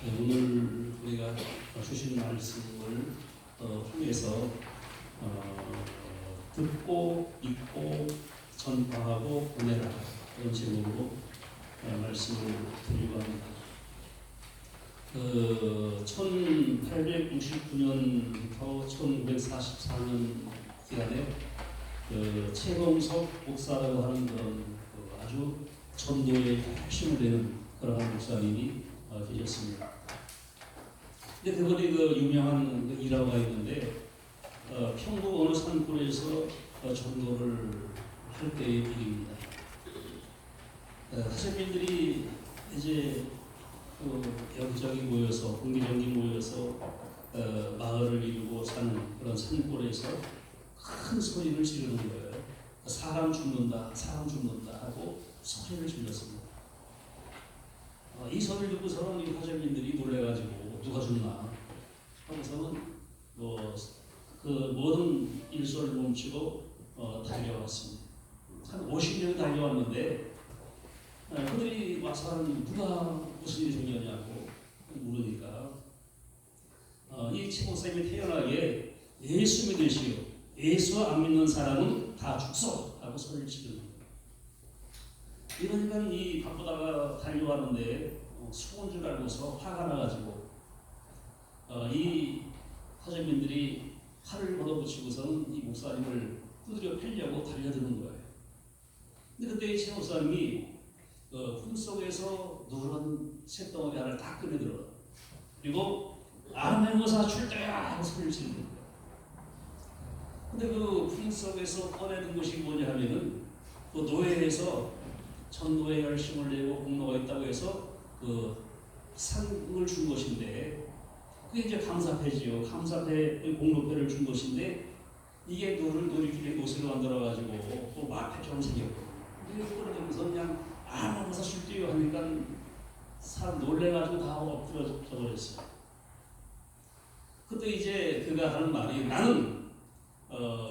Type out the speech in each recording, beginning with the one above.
네, 오늘 우리가 주신 말씀을 통해서 듣고 읽고 전파하고 보내라 이런 제목으로 말씀을 드리고 합니다. 1869년부터 1944년 기간에 최동석 목사라고 하는 그런 아주 전도에 핵심을 내는 그러한 목사님이 계셨습니다. 근데 그분이 유명한 일화가 있는데 평북 어느 산골에서 전도를 할 때의 일입니다. 사제민들이 이제 여기저기 모여서 공기정기 모여서 마을을 이루고 사는 그런 산골에서 큰 소리를 지르는 거예요. 사람 죽는다, 사람 죽는다 하고 소리를 질렀습니다. 이 소리를 듣고서는 이 화재민들이 놀래가지고 누가 죽나 하고서는 그 모든 일소를 멈추고 달려왔습니다. 한 50명이 달려왔는데 그들이 와서 누가 무슨 일이 생겼냐고 물으니까 이 최목사님이 태어나게 예수 믿으시오, 예수 안 믿는 사람은 다 죽소 하고 소리를 지르는 거예요. 이러니까 이 바쁘다가 달려왔는데 속은 줄 알고서 화가 나가지고 이 화재민들이 칼을 걷어붙이고서는 이 목사님을 두드려 패려고 달려드는 거예요. 근데 그때 최 목사님이 꿈속에서 누런 쇳덩어리 하나를 딱 꺼내들어. 그리고 아멘모사 출대야 하고 소리를 지르는 거예요. 근데 그 꿈속에서 꺼내는 것이 뭐냐 하면은 그 노예에서 전도에 열심을 내고 공로가 있다고 해서 그 상을 준 것인데 그게 이제 감사패지요. 감사패 공로패를 준 것인데 이게 놀이길에 노새로 만들어가지고 또 마패처럼 생겼고 이게 끌어들면서 그냥 아무거나 술뛰어 하니까 사람 놀래가지고 다 엎드려져 버렸어요. 그때 이제 그가 하는 말이 나는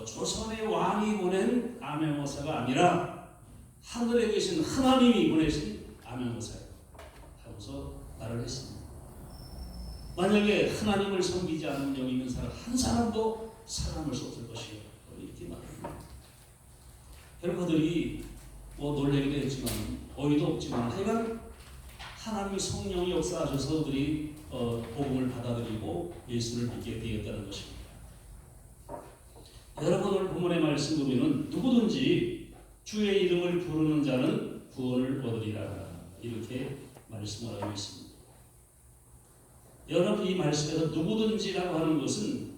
조선의 왕이 보낸 아멘모사가 아니라 하늘에 계신 하나님이 보내신 아멘모사예요 하고서 말을 했습니다. 만약에 하나님을 섬기지 않는 영이 있는 사람 한 사람도 살아남을 수 없을 것이에요. 이렇게 말합니다. 결국 그들이 놀라기도 했지만 어이도 없지만 하여간 하나님의 성령이 역사하셔서 그들이 복음을 받아들이고 예수를 믿게 되었다는 것입니다. 여러분 오늘 본문의 말씀 보면은 누구든지 주의 이름을 부르는 자는 구원을 얻으리라 이렇게 말씀을 하고 있습니다. 여러분 이 말씀에서 누구든지라고 하는 것은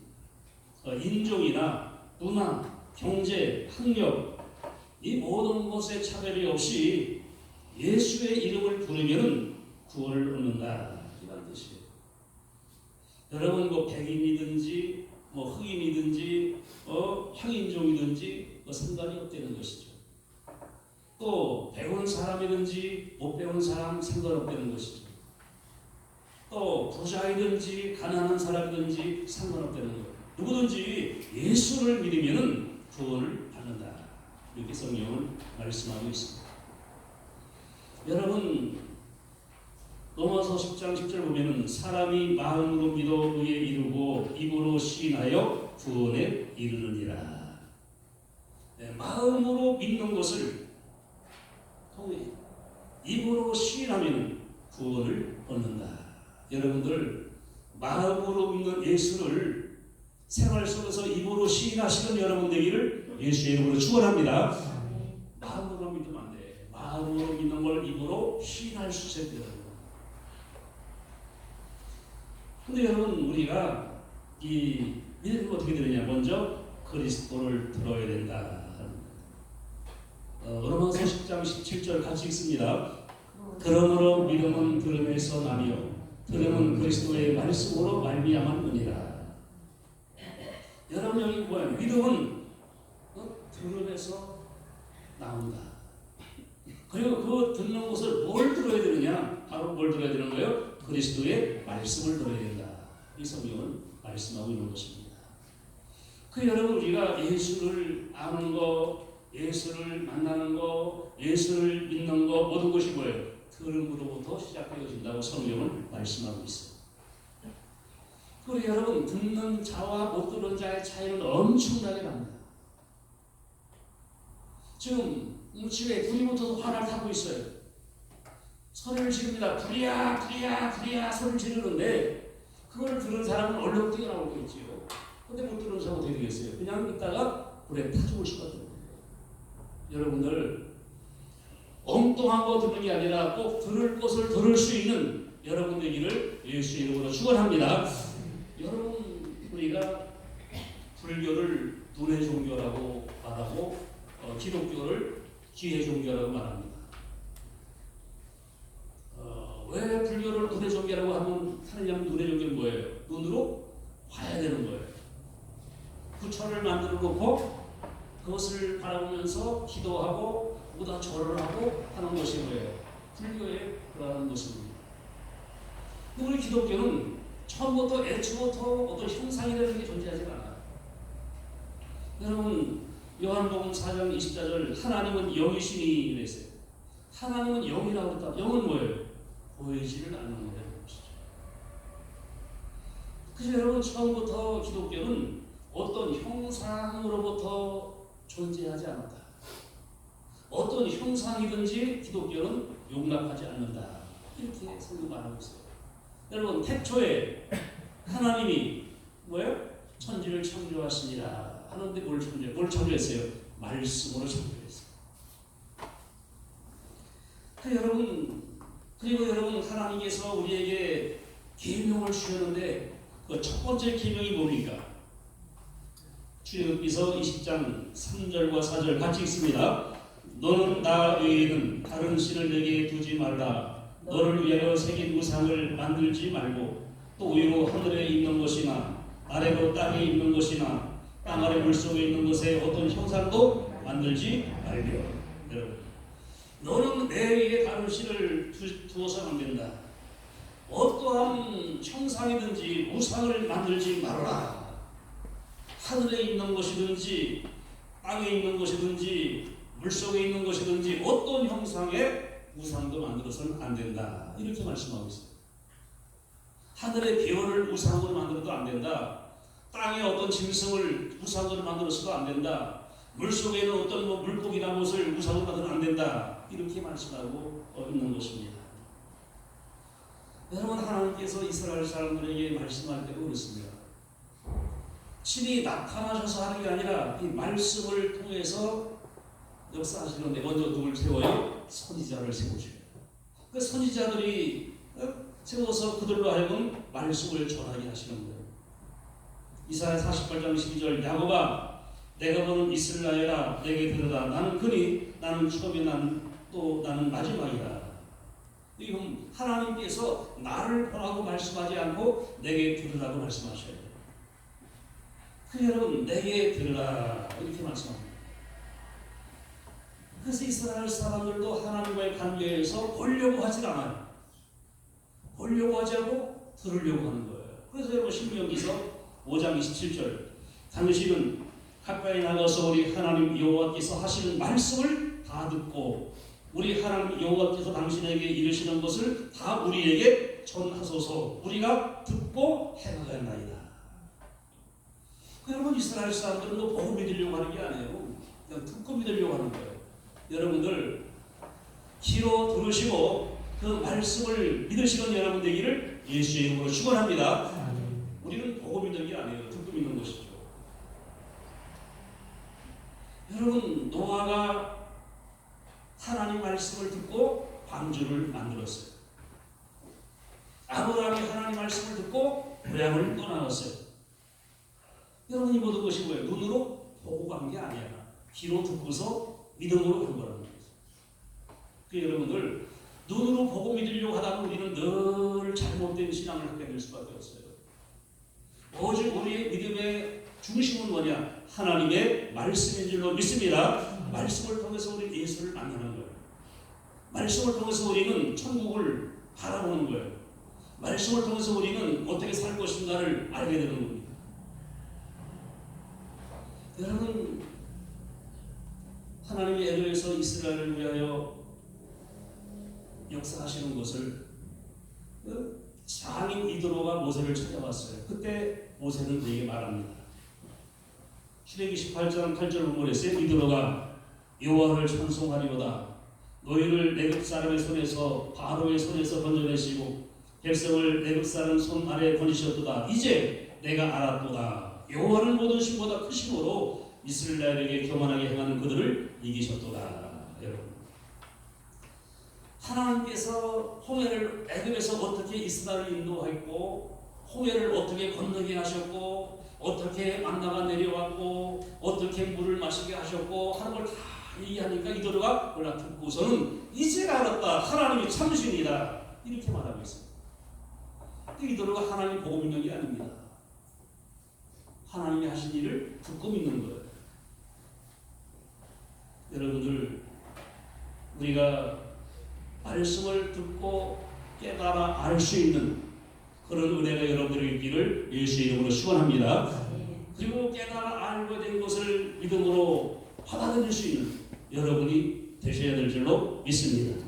인종이나 문화, 경제, 학력 이 모든 것에 차별이 없이 예수의 이름을 부르면 구원을 얻는다 이런 뜻이에요. 여러분 백인이든지 흑인이든지 향인종이든지 상관이 없다는 것이죠. 또 배운 사람이든지 못 배운 사람 상관없다는 것이죠. 또 부자이든지 가난한 사람이든지 상관없다는 것. 누구든지 예수를 믿으면 구원을 받는다. 이렇게 성경은 말씀하고 있습니다. 여러분 로마서 10장 10절 보면은 사람이 마음으로 믿어 의에 이르고 입으로 시인하여 구원에 이르느니라. 마음으로 믿는 것을 통해 입으로 시인하면 구원을 얻는다. 여러분들 마음으로 믿는 예수를 생활 속에서 입으로 시인하시는 여러분 되기를 예수의 이름으로 축원합니다. 마음으로 믿으면 안 돼. 마음으로 믿는 걸 입으로 시인할 수 있어야 돼요. 근데 여러분 우리가 이 믿음은 어떻게 되느냐? 먼저 그리스도를 들어야 된다. 로마서 10장 17절 같이 읽습니다. 그러므로 믿음은 들음에서 나며 들음은 그리스도의 말씀으로 말미암았느니라. 여러분 여기 뭐야? 믿음은 들음에서 나온다. 그리고 그 듣는 것을 뭘 들어야 되느냐? 바로 뭘 들어야 되는 거예요? 그리스도의 말씀을 들어야 된다. 이 성경은 말씀하고 있는 것입니다. 여러분 우리가 예수를 아는 거, 예수를 만나는 거, 예수를 믿는 거 모든 것이 뭐예요? 들음으로부터 시작되어진다고 성경은 말씀하고 있어요. 그리고 여러분, 듣는 자와 못 듣는 자의 차이는 엄청나게 납니다. 지금 집에 불이 붙어서 화를 타고 있어요. 소리를 지릅니다. 불이야 불이야 불이야 소리를 지르는데 그걸 들은 사람은 얼른 뛰어나오고 있지요. 근데 못 들은 사람은 어떻게 되겠어요? 그냥 있다가 불에 타 죽을 수밖에 없는 거예요. 여러분들 엉뚱한 거 듣는 게 아니라 꼭 들을 것을 들을 수 있는 여러분 되기를 예수 이름으로 축원합니다. 여러분, 우리가 불교를 눈의 종교라고 말하고 기독교를 귀의 종교라고 말합니다. 왜 불교를 눈의 종교라고 하느냐면 눈의 종교는 뭐예요? 눈으로 봐야 되는 거예요. 부처를 만들어 놓고 그것을 바라보면서 기도하고 보다 절을 하고 하는 것이 뭐예요? 불교의 그러한 모습입니다. 우리 기독교는 처음부터 애초부터 어떤 형상이라는 게 존재하지 않아요. 여러분, 요한복음 4장 24절 하나님은 영이시니 그랬어요. 하나님은 영이라고 했다. 영은 뭐예요? 보이지를 않는 거예요. 그래서 여러분, 처음부터 기독교는 어떤 형상으로부터 존재하지 않았다. 어떤 형상이든지 기독교는 용납하지 않는다. 이렇게 성경 말하고 있어요. 여러분, 태초에 하나님이 뭐예요? 천지를 창조하시니라 하는데 뭘 창조했어요? 말씀으로 창조했어요. 그리고 여러분, 하나님께서 우리에게 계명을 주셨는데 그 첫 번째 계명이 뭡니까? 출애굽기서 20장 3절과 4절 같이 읽습니다. 너는 나 외에는 다른 신을 내게 두지 말라. 너를 위하여 새긴 우상을 만들지 말고 또 위로 하늘에 있는 것이나 아래로 땅에 있는 것이나 땅 아래 물속에 있는 것에 어떤 형상도 만들지 말며. 여러분, 너는 내 위에 다른 신을 두어서는 안 된다. 어떠한 형상이든지 우상을 만들지 말라. 하늘에 있는 것이든지 땅에 있는 것이든지 물속에 있는 것이든지 어떤 형상의 우상도 만들어서는 안 된다. 이렇게 말씀하고 있어요. 하늘의 별을 우상으로 만들어도 안 된다. 땅에 어떤 짐승을 우상으로 만들어서도 안 된다. 물속에 있는 어떤 물고기나 무엇을 우상으로 만들어도 안 된다. 이렇게 말씀하고 있는 것입니다. 여러분, 하나님께서 이스라엘 사람들에게 말씀할 때도 그렇습니다. 신이 나타나셔서 하는 게 아니라 이 말씀을 통해서 역사하시는데 먼저 누굴 세워요? 선지자를 세우셔요. 그 선지자들이 세워서 그들로 하여금 말씀을 전하게 하시는 거예요. 이사야 48장 12절 야곱아 내가 보는 이스라엘아 내게 들으라. 나는 그니 나는 처음이 나는 마지막이다. 이건 하나님께서 나를 보라고 말씀하지 않고 내게 들으라고 말씀하셔야 돼요. 그 여러분 내게 들으라 이렇게 말씀합니다. 그래서 이스라엘 사람들도 하나님과의 관계에서 보려고 하지 않아요. 보려고 하지 않고 들으려고 하는 거예요. 그래서 여러분 신명기서 5장 27절 당신은 가까이 나가서 우리 하나님 여호와께서 하시는 말씀을 다 듣고 우리 하나님 여호와께서 당신에게 이르시는 것을 다 우리에게 전하소서. 우리가 듣고 행하겠나이다. 여러분 이스라엘 사람들은 뭐 보고 믿으려고 하는 게 아니에요. 그냥 듣고 믿으려고 하는 거예요. 여러분들 귀로 들으시고 그 말씀을 믿으시는 여러분 되기를 예수의 이름으로 축원합니다. 우리는 보고 믿는 게 아니에요. 듣고 믿는 것이죠. 여러분 노아가 하나님 말씀을 듣고 방주를 만들었어요. 아브라함이 하나님 말씀을 듣고 고향을 떠나갔어요. 여러분이 모든 것이 뭐예요? 눈으로 보고 간 게 아니야. 귀로 듣고서 믿음으로 간 거라는 거죠. 그 여러분들 눈으로 보고 믿으려고 하다가 우리는 늘 잘못된 신앙을 하게 될 수밖에 없어요. 오직 우리의 믿음의 중심은 뭐냐? 하나님의 말씀인 줄로 믿습니다. 말씀을 통해서 우리 예수를 만나는 거예요. 말씀을 통해서 우리는 천국을 바라보는 거예요. 말씀을 통해서 우리는 어떻게 살 것인가를 알게 되는 겁니다. 여러분 하나님의 애도에서 이스라엘을 위하여 역사하시는 것을 장인 이드로가 모세를 찾아왔어요. 그때 모세는 그에게 말합니다. 출애굽기 18장 8절 본문에서 이드로가 여호와를 찬송하리로다. 너희를 애굽 사람의 손에서 바로의 손에서 건져내시고 백성을 애굽 사람 손 아래에 거니셨도다. 이제 내가 알았도다. 여호와는 모든 신보다 크심으로 이스라엘에게 교만하게 행하는 그들을 이기셨도다. 여러분, 하나님께서 홍해를 애굽에서 어떻게 이스라엘을 인도했고 홍해를 어떻게 건너게 하셨고 어떻게 만나가 내려왔고 어떻게 물을 마시게 하셨고 하는 걸 다 얘기하니까 이도르가 그걸 듣고서는 이제 알았다. 하나님이 참신이다. 이렇게 말하고 있습니다. 이도르가 하나님 보고 믿는 게 아닙니다. 하나님이 하신 일을 듣고 믿는 거예요. 여러분들, 우리가 말씀을 듣고 깨달아 알 수 있는 그런 은혜가 여러분들에게 있기를 예수의 이름으로 축원합니다. 그리고 깨달아 알고 된 것을 믿음으로 받아들일 수 있는 여러분이 되셔야 될 줄로 믿습니다.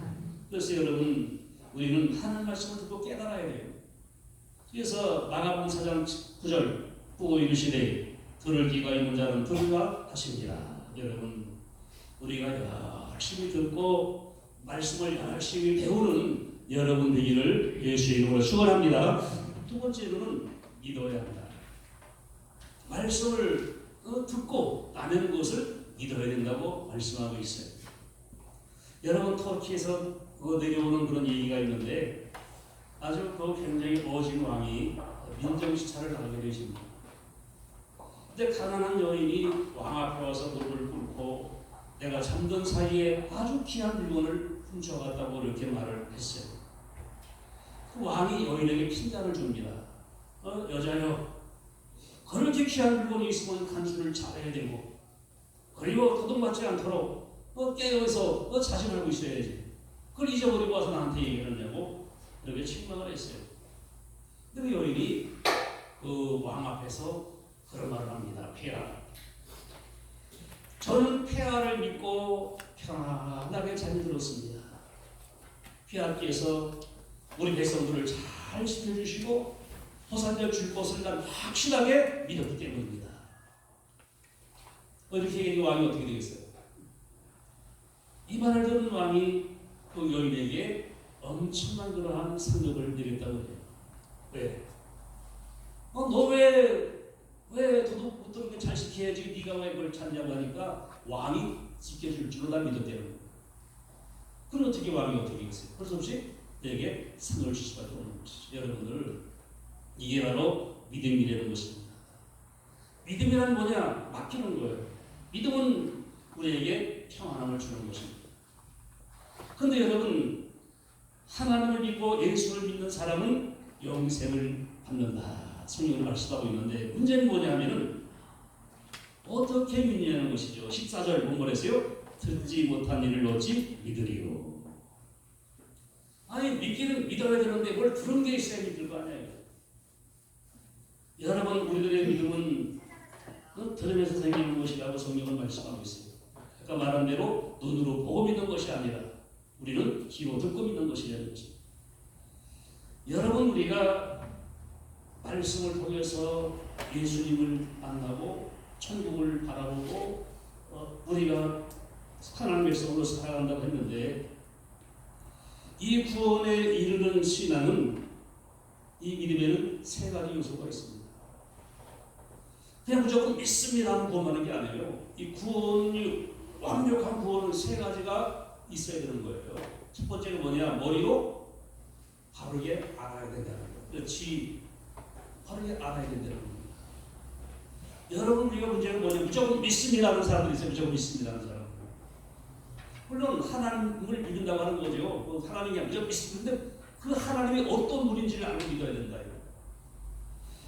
그래서 여러분, 우리는 하나님 말씀을 듣고 깨달아야 돼요. 그래서 마가복음 4장 9절 보고 이르시되 들을 귀가 있는 자는 들으라 하십니다. 여러분, 우리가 열심히 듣고 말씀을 열심히 배우는 여러분 되기를 예수의 이름으로 축원합니다. 두 번째로는 믿어야 한다. 말씀을 듣고 나누는 것을 믿어야 된다고 말씀하고 있어요. 여러분, 터키에서 내려오는 그런 얘기가 있는데 아주 굉장히 어진 왕이 민정시찰을 하게 되십니다. 근데 가난한 여인이 왕 앞에 와서 무릎을 꿇고 내가 잠든 사이에 아주 귀한 물건을 훔쳐갔다고 이렇게 말을 했어요. 그 왕이 여인에게 핀잔을 줍니다. 여자여, 그렇게 귀한 물건이 있으면 간수를 잘해야 되고 그리고 도둑맞지 않도록 깨어서 자신하고 있어야지. 그걸 잊어버리고 와서 나한테 얘기하냐고 이렇게 책망을 했어요. 근데 그 여인이 그 왕 앞에서 그런 말을 합니다. 폐하, 저는 폐하를 믿고 편안하게 잠들었습니다. 폐하께서 우리 백성들을 잘 지켜주시고 호산력 줄 것을 난 확실하게 믿었기 때문입니다. 이렇게 얘기하니 왕이 어떻게 되겠어요? 이 말을 들은 왕이 그 여인에게 엄청난 그러한 상급을 내렸다고 해요. 왜? 너 왜 도둑 그렇게 잘 지켜야지 네가 왜 그걸 찾냐고 하니까 왕이 지켜줄 줄로 난 믿었대요. 그럼 어떻게 왕이 어떻게 하겠어요? 그럴 수 없이 내게 상을 줄 수밖에 없는 것이죠. 여러분들, 이게 바로 믿음이라는 것입니다. 믿음이란 뭐냐? 맡기는 거예요. 믿음은 우리에게 평안함을 주는 것입니다. 그런데 여러분, 하나님을 믿고 예수를 믿는 사람은 영생을 받는다. 성경을 말씀하고 있는데 문제는 뭐냐면은 어떻게 믿느냐는 것이죠. 14절 본문에서요. 듣지 못한 일을 어찌 믿으리요. 아니, 믿기는 믿어야 되는데 뭘 들은 게 있어야 믿을 거 아니에요. 여러분, 우리들의 믿음은 들으면서 생기는 것이라고 성경은 말씀하고 있어요. 그러니까 말한 대로 눈으로 보고 믿는 것이 아니라 우리는 귀로 듣고 믿는 것이라는 것입니다. 여러분, 우리가 말씀을 통해서 예수님을 만나고 천국을 바라보고 우리가 하나님의 백성으로 살아간다고 했는데 이 구원에 이르는 신앙은 이 믿음에는 세 가지 요소가 있습니다. 그냥 무조건 믿습니다 하면 구원하는 게 아니에요. 이 구원이 완벽한 구원은 세 가지가 있어야 되는 거예요. 첫 번째는 뭐냐? 머리로 바르게 알아야 된다는 거예요. 그렇지. 바르게 알아야 된다는 겁니다. 여러분, 우리가 문제는 뭐냐? 무조건 믿습니다 하는 사람들이 있어요. 무조건 믿습니다 하는 사람. 물론 하나님을 믿는다고 하는 거죠. 하나님이 무조건 믿습니다. 근데 그 하나님이 어떤 분인지를 알고 믿어야 된다.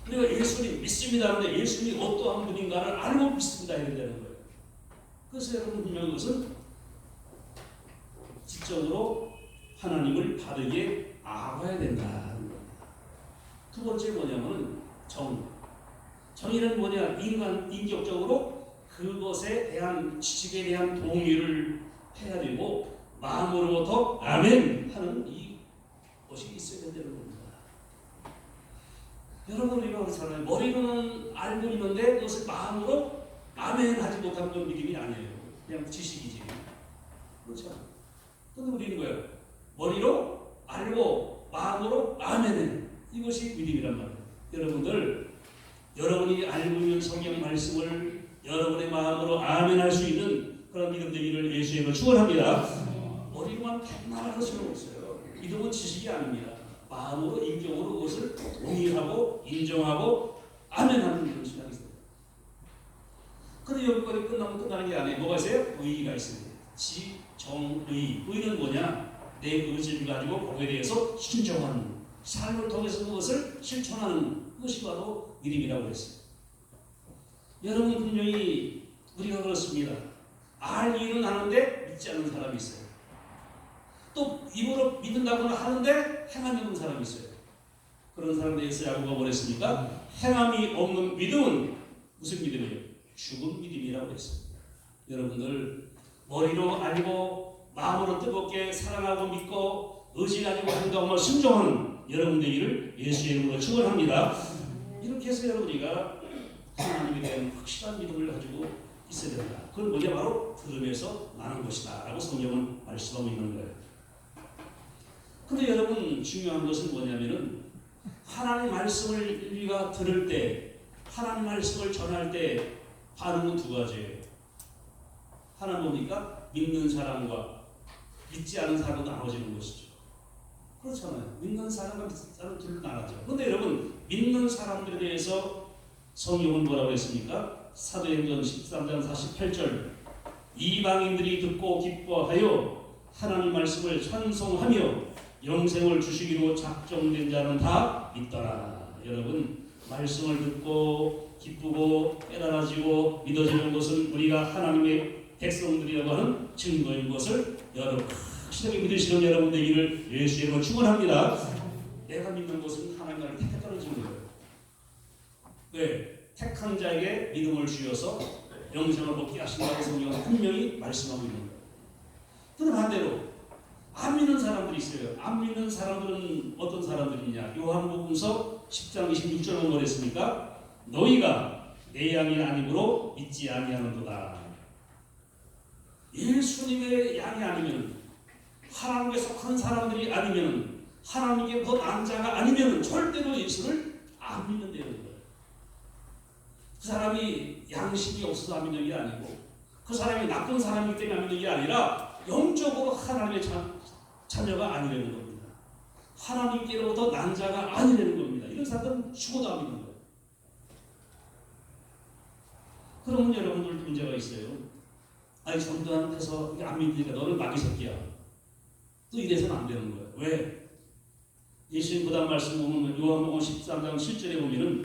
우리가 예수님 믿습니다 하는데 예수님이 어떠한 분인가를 알고 믿습니다 해야 된다는 거예요. 그래서 여러분, 분명한 것은 지적으로 하나님을 바르게 알아야 된다는 겁니다. 두 번째 뭐냐면 정의는 뭐냐? 인격적으로 그것에 대한 지식에 대한 동의를 해야 되고 마음으로부터 아멘 하는 이 것이 있어야 되는 겁니다. 여러분 우리가 그렇잖아요. 머리로는 알고 있는데 그것을 마음으로 아멘 하지 못하는 건 믿음이 아니에요. 그냥 지식이지. 그렇죠. 근데 우리는 뭐예요? 머리로 알고 마음으로 아멘해. 이것이 믿음이란 말이에요. 여러분들, 여러분이 알고 있는 성경 말씀을 여러분의 마음으로 아멘할 수 있는 그런 믿음 되기를 예수의 이름으로 축원합니다. 머리로만 백날 할 수는 없어요. 믿음은 지식이 아닙니다. 마음으로 인격으로 그것을 동의하고 인정하고 아멘하는 그런 신앙이 있어요. 근데 여기까지 끝나면 끝나는 게 아니에요. 뭐가 있어요? 의의가 있습니다. 지, 정, 의. 의는 뭐냐? 내 의지를 가지고 거기에 대해서 순종하는, 삶을 통해서 그것을 실천하는 것이 바로 믿음이라고 했어요. 여러분 분명히 우리가 그렇습니다. 알기는 하는데 믿지 않는 사람이 있어요. 또 입으로 믿는다고는 하는데 행함이 없는 사람이 있어요. 그런 사람에 대해서 야고보가 뭐랬습니까? 행함이 없는 믿음은 무슨 믿음이에요? 죽은 믿음이라고 했습니다. 여러분들 머리로 알고 마음으로 뜨겁게 사랑하고 믿고 의지 가지고 행동하며 순종하는 여러분 되기를 예수의 이름으로 축원합니다. 이렇게 해서 여러분이가 하나님에 대한 확실한 믿음을 가지고 있어야 된다. 그건 뭐냐? 바로 들음에서 나는 것이다 라고 성경은 말씀하고 있는 거예요. 근데 여러분 중요한 것은 뭐냐면은 하나님 말씀을 우리가 들을 때, 하나님 말씀을 전할 때 반응은 두 가지예요. 하나 뭡니까? 믿는 사람과 믿지 않은 사람도 나눠지는 것이죠. 그렇잖아요. 믿는 사람과 믿는 사람 둘 나눠져. 그런데 여러분 믿는 사람들에 대해서 성경은 뭐라고 했습니까? 사도행전 13장 48절 이방인들이 듣고 기뻐하여 하나님 말씀을 찬송하며 영생을 주시기로 작정된 자는 다 믿더라. 여러분 말씀을 듣고 기쁘고 깨달아지고 믿어지는 것은 우리가 하나님의 백성들이라고 하는 증거인 것을 여러분 확실하게 믿으시는 여러분 되기를 예수의 이름으로 축원합니다. 내가 믿는 것은 하나님 나라를 택했다는 증거예요. 왜? 택한 자에게 믿음을 주셔서 영생을 얻게 하신다고 성경은 분명히 말씀하고 있는 거예요. 그런데 반대로 안 믿는 사람들이 있어요. 안 믿는 사람들은 어떤 사람들이냐? 요한복음서 10장 26절은 뭐랬습니까? 너희가 내 양이 아니므로 믿지 아니하는도다. 예수님의 양이 아니면, 하나님께 속한 사람들이 아니면, 하나님께 더 난 자가 아니면 절대로 예수를 안 믿는다는 거예요. 그 사람이 양심이 없어서 안 믿는 게 아니고, 그 사람이 나쁜 사람이기 때문에 안 믿는 게 아니라 영적으로 하나님의 자녀가 아니라는 겁니다. 하나님께로부터 난 자가 아니라는 겁니다. 이런 사람들은 죽어도 안 믿는 거예요. 그러면 여러분들 문제가 있어요. 아니 전도한테서 안 믿으니까 너는 마귀 새끼야. 또 이래서는 안 되는 거예요. 왜? 예수님 그 다음 말씀 보면 요한복음 13장 7절에 보면은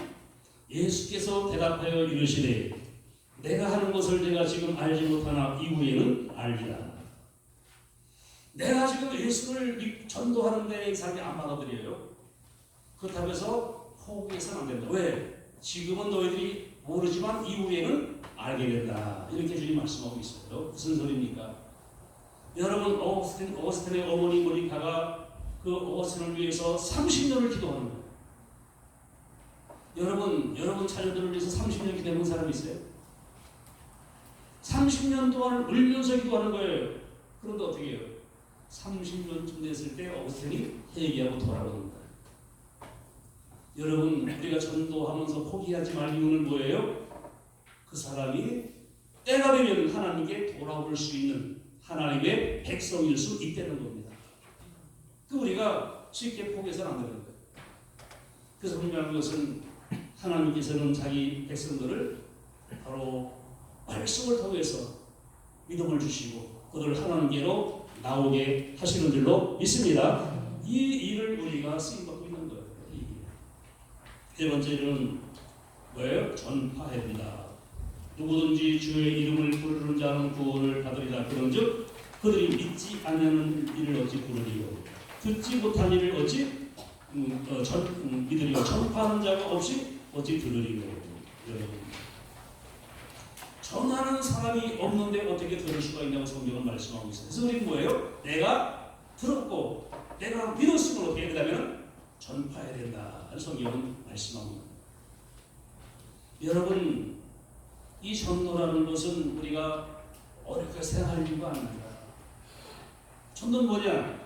예수께서 대답하여 이르시되 내가 하는 것을 내가 지금 알지 못하나 이후에는 알리라. 내가 지금 예수를 전도하는데 이 사람이 안 받아들여요. 그렇다고 해서 포기해서는 안 된다. 왜? 지금은 너희들이 모르지만 이후에는 알게 된다. 이렇게 주님 말씀하고 있어요. 무슨 소리입니까? 여러분 어거스틴의 어머니 모니카가 그 어거스틴을 위해서 30년을 기도하는 거예요. 여러분 자녀들을 위해서 30년 기도해본 사람이 있어요? 30년 동안 울면서 기도하는 거예요. 그런데 어떻게 해요? 30년쯤 됐을 때 어거스틴이 회개하고 돌아오는 거예요. 여러분 우리가 전도하면서 포기하지 말 이유는 뭐예요? 그 사람이 때가 되면 하나님께 돌아올 수 있는 하나님의 백성일 수 있다는 겁니다. 그 우리가 쉽게 포기해서는 안 되는 거예요. 그래서 분명한 것은 하나님께서는 자기 백성들을 바로 말씀을 통해서 믿음을 주시고 그들을 하나님께로 나오게 하시는 줄로 믿습니다. 이 일을 우리가 쓰임받고 있는 거예요. 세 번째는 뭐예요? 전파해야 된다. 누구든지 주의 이름을 부르는 자는 구원을 받으리라. 그런즉 그들이 믿지 않는 일을 어찌 부르리요? 듣지 못한 일을 어찌 믿으리요? 전파하는 자가 없이 어찌 들으리요? 여러분 전하는 사람이 없는데 어떻게 들을 수가 있냐고 성경은 말씀하고 있어요. 그래서 우리는 뭐예요? 내가 들었고 내가 믿었으면 어떻게 해야 되냐면 전파해야 된다. 성경은 말씀합니다. 여러분, 이 전도라는 것은 우리가 어렵게 생각할 이유가 아닙니다. 전도는 뭐냐?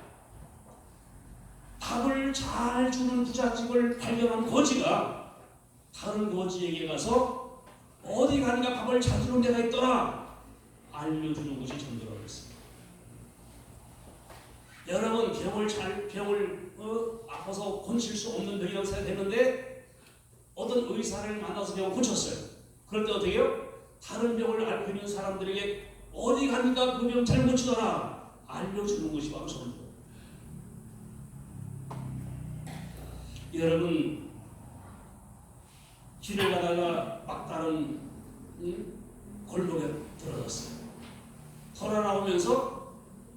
답을 잘 주는 부잣집을 발견한 거지가 다른 거지에게 가서 어디 가니까 밥을 잘 주는 데가 있더라 알려주는 것이 전도라고 했습니다. 여러분, 병을 아파서 고칠 수 없는 병이라고 생각했는데 어떤 의사를 만나서 병을 고쳤어요. 그럴 때 어떻게 해요? 다른 병을 앓고 있는 사람들에게 어디 가니까 그 병 잘 고치더라 알려주는 것이 바로 전도. 여러분, 길을 가다가 막다른 골목에 들어갔어요. 돌아 나오면서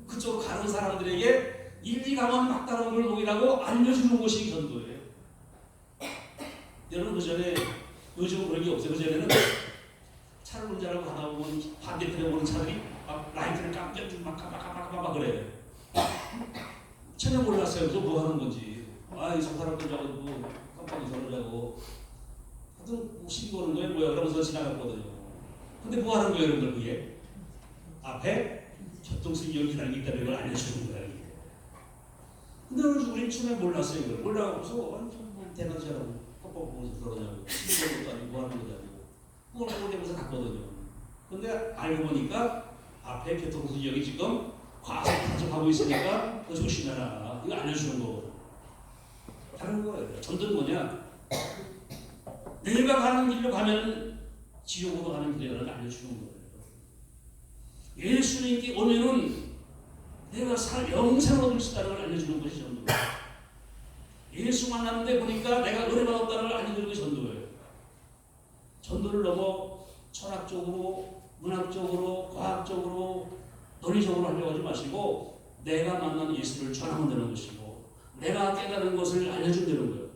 그쪽 가는 사람들에게 1, 2 가면 막다른 골목이라고 알려주는 것이 전도예요. 여러분, 그전에 요즘 그런 게 없어요. 그전에는 차를 운전하고 가다 보면 반대편에 오는 차들이 막 라이트를 깜짝깜짝 막 그래요. 전혀 몰랐어요. 그래서 뭐 하는 건지. 이 사람들 자고 깜빡 이러자고. 하여튼 시비 거는 거예요. 뭐야? 그러면서 지나갔거든요. 근데 뭐 하는 거예요, 여러분들 그게? 앞에 교통수칙이 기다리고 있다는 걸 알려주는 거예요. 근데 우리 처음에 몰랐어요. 이걸 몰라서 뭐 대낮이라고 깜빡 보면서 그러냐고. 시비 거는 것도 아니고 뭐 하는 거냐고. 그걸 보면서 갔거든요. 근데 알고 보니까 앞에 교통수칙이 지금 과속 가고 있으니까 너 조심해라. 이거 알려주는 거거든요. 다른 거예요. 전도는 뭐냐? 내가 가는 길로 가면 지옥으로 가는 길이라는 걸 알려주는 거예요. 예수님께 오면은 내가 영생을 얻을 수 있다는 걸 알려주는 것이 전도예요. 예수 만났는데 보니까 내가 은혜 받았다는 걸 알려주는 것이 전도예요. 전도를 넘어 철학적으로, 문학적으로, 과학적으로, 논리적으로 하려고 하지 마시고 내가 만난 예수를 전하면 되는 것이고 내가 깨달은 것을 알려준다는 거예요.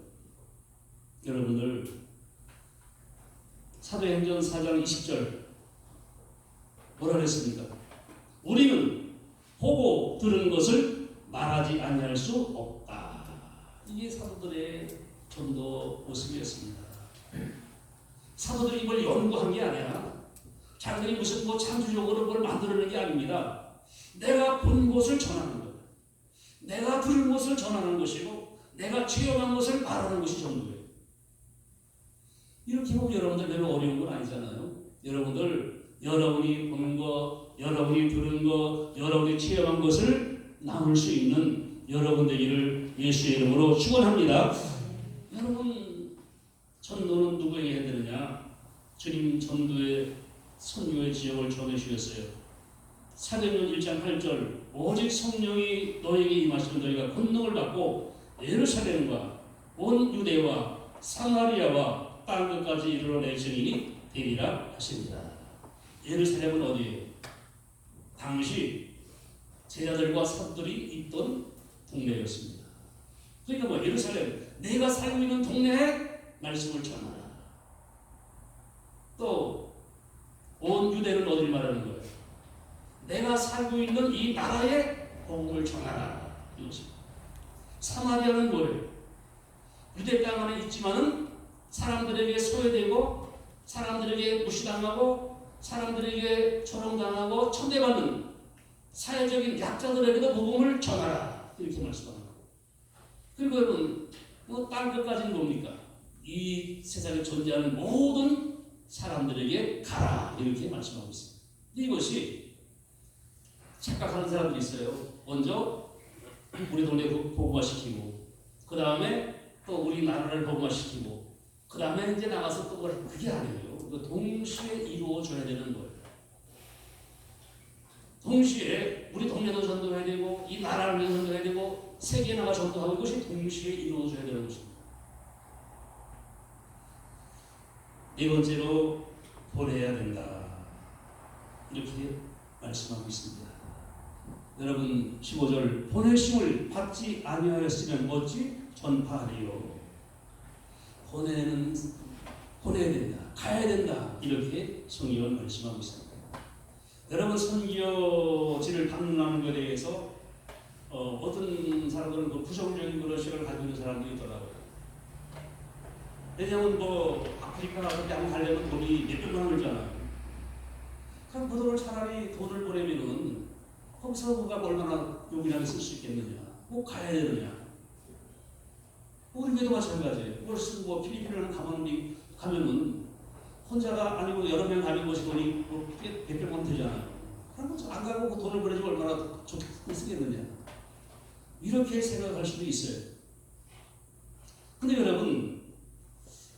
여러분들, 사도행전 4장 20절 뭐라 그랬습니까? 우리는 보고 들은 것을 말하지 아니할 수 없다. 이게 사도들의 전도 모습이었습니다. 사도들이 이걸 연구한 게 아니야. 자기들이 무슨 창조적으로 뭘 만들어낸 게 아닙니다. 내가 본 것을 전하는 거예요. 내가 들은 것을 전하는 것이고 내가 체험한 것을 말하는 것이 전도예요. 이렇게 보면 여러분들 별로 어려운 건 아니잖아요. 여러분이 본 거, 여러분이 들은 거, 여러분이 체험한 것을 나눌 수 있는 여러분 되기를 예수의 이름으로 축원합니다. 여러분, 전도는 누구에게 해야 되느냐? 주님 전도의 선교의 지역을 정해주셨어요. 사도행전 1장 8절 오직 성령이 너에게 임하시면 너희가 권능을 받고 예루살렘과 온 유대와 사마리아와 땅끝까지 이르러낼 증인이 되리라 하십니다. 예루살렘은 어디예요? 당시 제자들과 사도들이 있던 동네였습니다. 그러니까 뭐 예루살렘, 내가 살고 있는 동네에 말씀을 전하라. 또 온 유대는 어디를 말하는 거예요? 내가 살고 있는 이 나라에 복음을 전하라. 이것입니다. 사마리아는 뭐예요? 유대 땅 안에 있지만은 사람들에게 소외되고 사람들에게 무시당하고 사람들에게 조롱당하고 천대받는 사회적인 약자들에게도 복음을 전하라. 이렇게 말씀합니다. 그리고 여러분, 땅 끝까지는 뭡니까? 이 세상에 존재하는 모든 사람들에게 가라. 이렇게 말씀하고 있습니다. 이것이 착각하는 사람들이 있어요. 먼저 우리 동네 복음화시키고 그 다음에 또 우리 나라를 복음화시키고 그 다음에 이제 나가서 또 그게 아니에요. 동시에 이루어져야 되는 거예요. 동시에 우리 동네도 전도해야 되고 이 나라를 전도해야 되고 세계에 나가 전도하고 이것이 동시에 이루어져야 되는 것입니다. 네 번째로 보내야 된다. 이렇게 말씀하고 있습니다. 여러분 15절 보내심을 받지 아니하였으면 어찌 전파하리요. 보내야 된다, 가야 된다, 이렇게 성경은 말씀하고 있습니다. 여러분, 선교지를 방문하는 것에 대해서 어떤 사람들은 그 부정적인 그런 시각을 가지고 있는 사람도 있더라고요. 왜냐하면 아프리카 같은 데 한번 가려면 돈이 몇백만 원 들잖아요. 그럼 그 돈을 차라리 돈을 보내면은 거기서 누가 얼마나 용이하게 쓸 수 있겠느냐, 꼭 가야 되느냐. 우리도 마찬가지예요. 필리핀을 가면은 혼자가 아니고 여러 명 가는 것이 돈이 몇백만 원 되잖아요. 그럼 안 가고 그 돈을 보내주고 얼마나 좋게 쓰겠느냐. 이렇게 생각할 수도 있어요. 근데 여러분,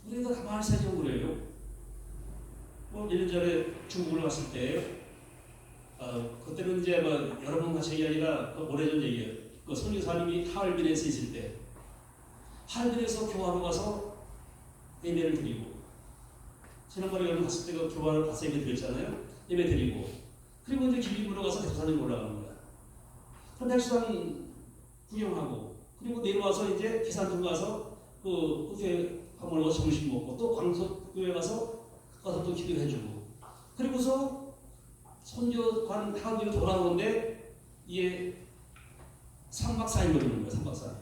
우리가 가만히 생각해 그래요. 몇 년 전에 중국을 갔을 때, 그때는 이제 여러 번 같이 얘기 아니라 오래전 얘기예요. 그 선교사님이 하얼빈에서 있을 때, 하얼빈에서 교화로 가서 예배를 드리고, 지난번에 여러분 갔을 때 그 교화를 가서 예배 드렸잖아요. 예배 드리고, 그리고 이제 길리으로 가서 백두산에 올라가는 거야. 그럼 백두산 구경하고, 그리고 내려와서 이제 기산동 가서 그 교회 한번 와서 점심 먹고, 또 광석교회 가서 또 기도해주고, 그리고서 선교관 하루에 돌아오는데 이게 3박 4일 걸리는 거예요. 3박 4일.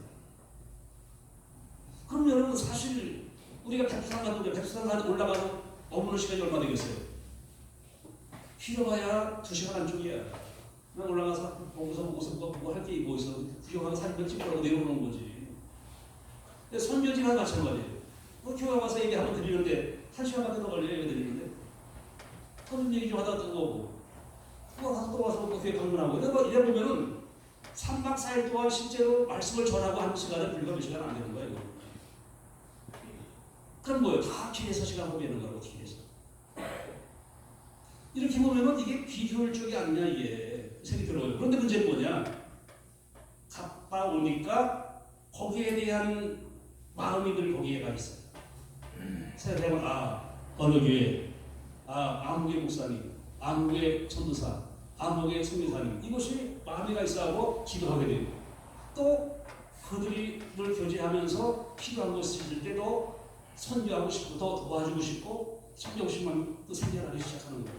그럼 여러분, 사실 우리가 백두산 가서 올라가서 머무는 시간이 얼마 되겠어요? 길어봐야 2시간 안쪽이야. 그냥 올라가서 보고서 뭐 할 게 뭐 있어. 구경하고 사진 찍고 내려오는 거지. 근데 선교지가 마찬가지예요. 교회 가서 얘기 한번 드리는데 1시간밖에 더 걸려요. 얘기 드리는데 그런 얘기 좀 하다 뜨거고 또 와서 또 교회 방문하고 이래 보면은 3박 4일 동안 실제로 말씀을 전하고 하는 시간은 불과 몇 시간 안 되는 거예요. 그럼 뭐예요? 다 길에서 시간 보내는 거라고. 길에서. 이렇게 보면은 이게 비효율적이 아니냐, 이게 생각이 들어요. 그런데 문제는 뭐냐? 갔다 오니까 거기에 대한 마음이 늘 거기에 가 있어요. 생각해보면 어느 교회, 안목의 목사님, 안목의 전도사, 안목의 선교사님, 이것이 마음이 가 있어하고 기도하게 되고, 또 그들이 늘 교제하면서 필요한 것을 있을 때도 선교하고 싶고 더 도와주고 싶고 성경심만 또 생겨나기 시작하는 거예요.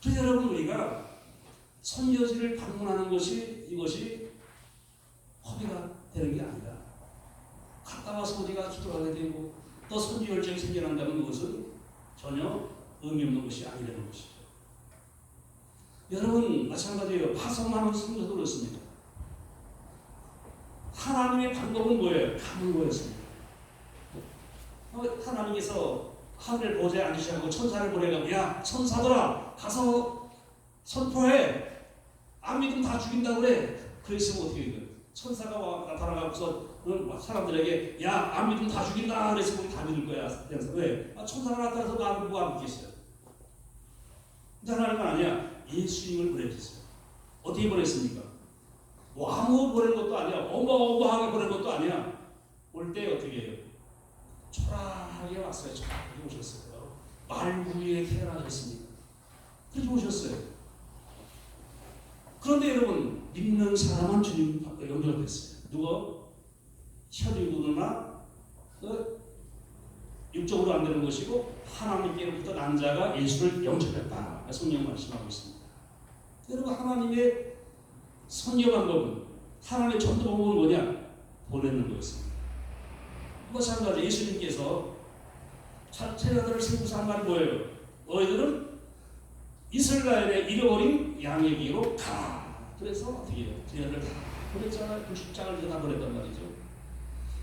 그래서 여러분, 우리가 선교지를 방문하는 이것이 허비가 되는 게 아니라 갔다 와서 우리가 기도하게 되고 또 선교 열정이 생겨난다면 그것은 전혀 의미 없는 것이 아니라는 것이죠. 여러분, 마찬가지예요. 파송하는 성도도 그렇습니다. 하나님의 방법은 뭐예요? 가는 거였습니다. 하나님께서 하늘 보좌에 앉으시고 천사를 보내고, 야 천사들아 가서 선포해. 안 믿으면 다 죽인다고 그래. 그랬으면 어떻게 해요? 천사가 나타나가고서 사람들에게 야 안 믿으면 다 죽인다 그랬으면 우리 다 믿을 거야. 그래서 왜? 천사가 나타나서 나를 누가 안 믿겠어요? 근데 하나님은 아니야. 예수님을 보내주셨어요. 어떻게 보냈습니까? 아무 보낸 것도 아니야. 어마어마하게 보낸 것도 아니야. 올 때 어떻게 해요? 초라하게 왔어요. 초라하게 오셨어요. 말구리에 태어나셨습니다. 그렇게 오셨어요. 그런데 여러분, 믿는 사람은 주님 연결됐어요. 누가? 혈육으로나 육적으로 안 되는 것이고 하나님께로부터 난 자가 예수를 영접했다. 성경 말씀하고 있습니다. 여러분, 하나님의 선교 방법은, 하나님의 전도 방법은 뭐냐? 보내는 거였습니다. 마찬가지 예수님께서 제자들을 세우사 한 말이 뭐예요? 너희들은 이스라엘의 잃어버린 양에게로 가. 그래서 어떻게 해요? 제자들 다 보냈잖아요. 90장을 다 보냈단 말이죠.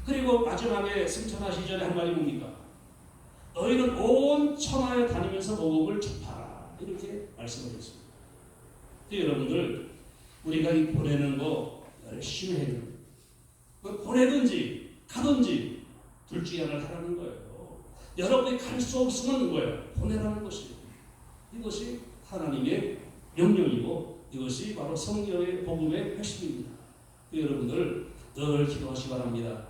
그리고 마지막에 승천하시기 전에 한 말이 뭡니까? 너희는 온 천하에 다니면서 복음을 전파하라. 이렇게 말씀을 했습니다. 여러분들, 우리가 이 보내는 거 열심히 해야 돼요. 보내든지 가든지 둘 중에 하나를 하라는 거예요. 여러분이 갈 수 없으면 뭐예요? 보내라는 것이에요. 이것이 하나님의 명령이고 이것이 바로 성경의 복음의 핵심입니다. 여러분들 늘 기도하시기 바랍니다.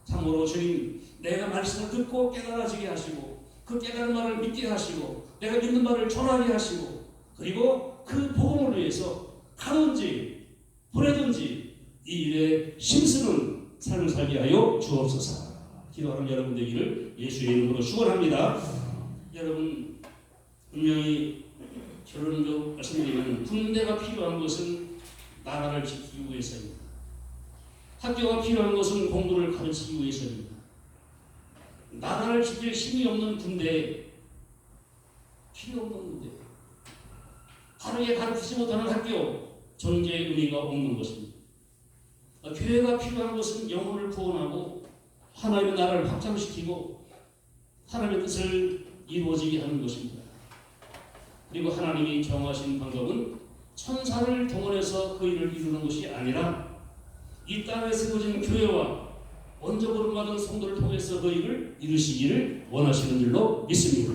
참으로 주님, 내가 말씀을 듣고 깨달아지게 하시고 그 깨달은 말을 믿게 하시고 내가 믿는 말을 전하게 하시고 그리고 그 복음을 위해서 가든지 보내든지 이 일에 힘쓰는 삶을 살게 하여 주옵소서. 기도하는 여러분 되기를 예수의 이름으로 축원합니다. 여러분 분명히 결론적으로 말씀드리면 군대가 필요한 것은 나라를 지키기 위해서입니다. 학교가 필요한 것은 공부를 가르치기 위해서입니다. 나라를 지킬 힘이 없는 군대, 필요 없는 군대, 바르게 가르치지 못하는 학교, 존재의 의미가 없는 것입니다. 교회가 필요한 것은 영혼을 구원하고 하나님의 나라를 확장시키고 하나님의 뜻을 이루어지게 하는 것입니다. 그리고 하나님이 정하신 방법은 천사를 동원해서 그 일을 이루는 것이 아니라 이 땅에 세워진 교회와 먼저 부름받은 성도를 통해서 그 일을 이루시기를 원하시는 줄로 믿습니다.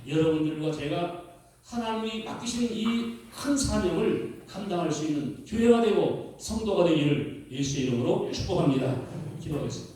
여러분들과 제가 하나님이 맡기신 이 큰 사명을 감당할 수 있는 교회가 되고 성도가 되기를 예수의 이름으로 축복합니다. 기도하겠습니다.